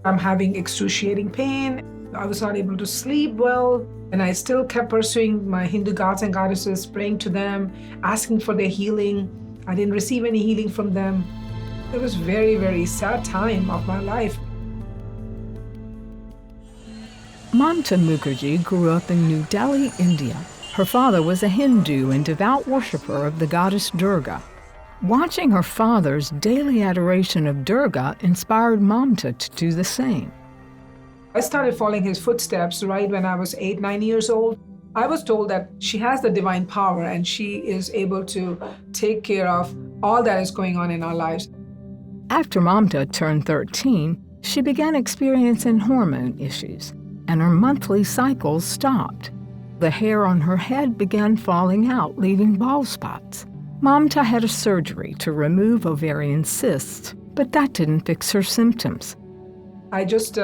I'm having excruciating pain. I was not able to sleep well, and I still kept pursuing my Hindu gods and goddesses, praying to them, asking for their healing. I didn't receive any healing from them. It was very, very sad time of my life. Mamta Mukherjee grew up in New Delhi, India. Her father was a Hindu and devout worshiper of the goddess Durga. Watching her father's daily adoration of Durga inspired Mamta to do the same. I started following his footsteps right when I was 8, 9 years old. I was told that she has the divine power and she is able to take care of all that is going on in our lives. After Mamta turned 13, she began experiencing hormone issues, and her monthly cycles stopped. The hair on her head began falling out, leaving bald spots. Mamta had a surgery to remove ovarian cysts, but that didn't fix her symptoms. I just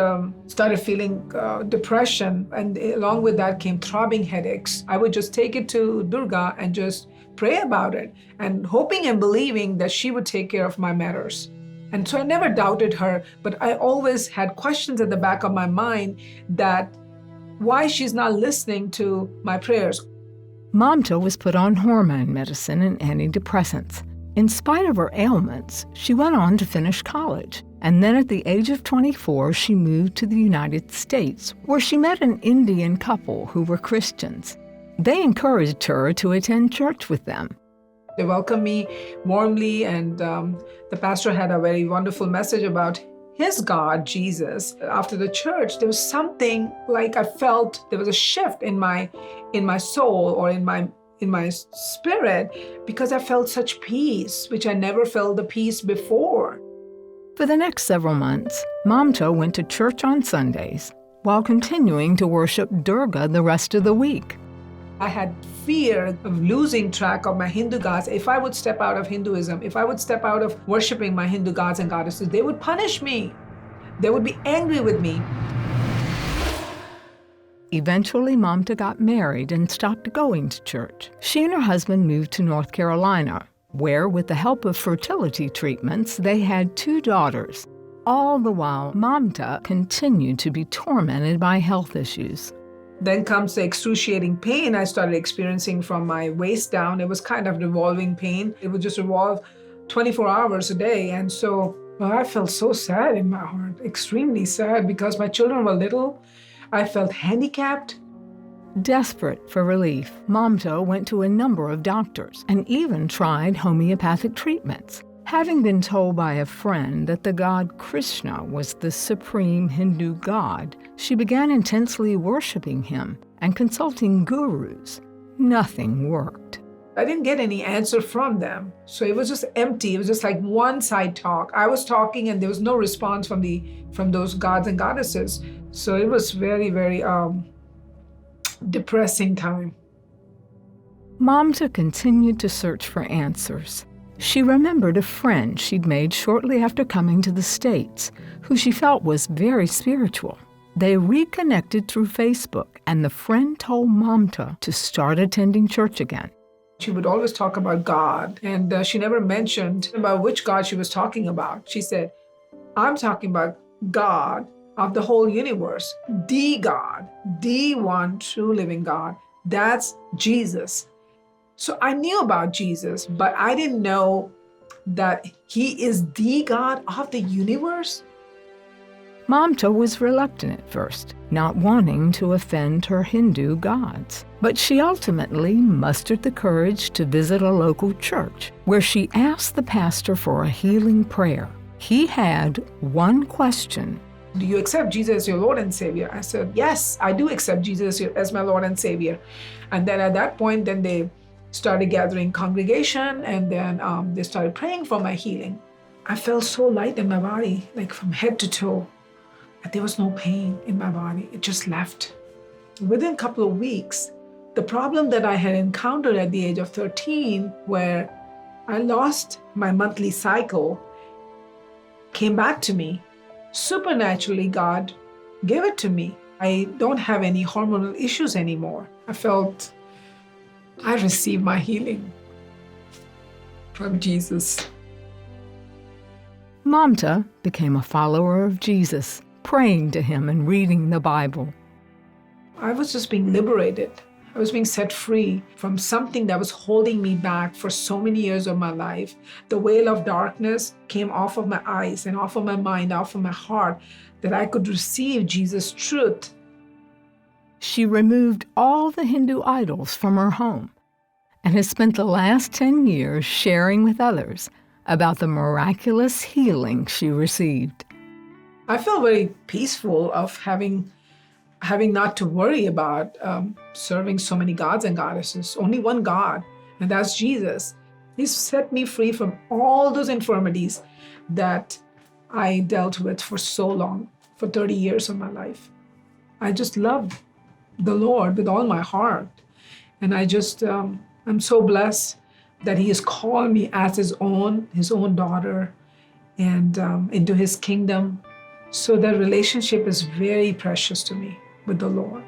started feeling depression, and along with that came throbbing headaches. I would just take it to Durga and just pray about it, and hoping and believing that she would take care of my matters. And so I never doubted her, but I always had questions at the back of my mind that why she's not listening to my prayers. Mamta was put on hormone medicine and antidepressants. In spite of her ailments, she went on to finish college. And then at the age of 24, she moved to the United States, where she met an Indian couple who were Christians. They encouraged her to attend church with them. They welcomed me warmly, and the pastor had a very wonderful message about his God, Jesus. After the church, there was something like I felt there was a shift in my soul or in my spirit, because I felt such peace, which I never felt the peace before. For the next several months, Mamta went to church on Sundays while continuing to worship Durga the rest of the week. I had fear of losing track of my Hindu gods. If I would step out of Hinduism, if I would step out of worshiping my Hindu gods and goddesses, they would punish me. They would be angry with me. Eventually, Mamta got married and stopped going to church. She and her husband moved to North Carolina, where, with the help of fertility treatments, they had 2 daughters. All the while, Mamta continued to be tormented by health issues. Then comes the excruciating pain I started experiencing from my waist down. It was kind of revolving pain. It would just revolve 24 hours a day. And so I felt so sad in my heart, extremely sad, because my children were little. I felt handicapped. Desperate for relief, Mamta went to a number of doctors and even tried homeopathic treatments. Having been told by a friend that the god Krishna was the supreme Hindu god, she began intensely worshiping him and consulting gurus. Nothing worked. I didn't get any answer from them. So it was just empty. It was just like one-side talk. I was talking and there was no response from those gods and goddesses. So it was very, very depressing time. Mamta continued to search for answers. She remembered a friend she'd made shortly after coming to the States, who she felt was very spiritual. They reconnected through Facebook, and the friend told Mamta to start attending church again. She would always talk about God, and she never mentioned about which God she was talking about. She said, I'm talking about God of the whole universe, the God, the one true living God. That's Jesus. So I knew about Jesus, but I didn't know that he is the God of the universe. Mamta was reluctant at first, not wanting to offend her Hindu gods. But she ultimately mustered the courage to visit a local church, where she asked the pastor for a healing prayer. He had one question. Do you accept Jesus as your Lord and Savior? I said, yes, I do accept Jesus as my Lord and Savior. And then at that point, then they started gathering congregation, and then they started praying for my healing. I felt so light in my body, like from head to toe. But there was no pain in my body. It just left. Within a couple of weeks, the problem that I had encountered at the age of 13, where I lost my monthly cycle, came back to me. Supernaturally, God gave it to me. I don't have any hormonal issues anymore. I felt I received my healing from Jesus. Mamta became a follower of Jesus, praying to Him and reading the Bible. I was just being liberated. I was being set free from something that was holding me back for so many years of my life. The veil of darkness came off of my eyes and off of my mind, off of my heart, that I could receive Jesus' truth. She removed all the Hindu idols from her home and has spent the last 10 years sharing with others about the miraculous healing she received. I feel very peaceful of having not to worry about serving so many gods and goddesses. Only one God, and that's Jesus. He's set me free from all those infirmities that I dealt with for so long, for 30 years of my life. I just love the Lord with all my heart. And I just, I'm so blessed that He has called me as His own daughter, and into His kingdom. So that relationship is very precious to me with the Lord.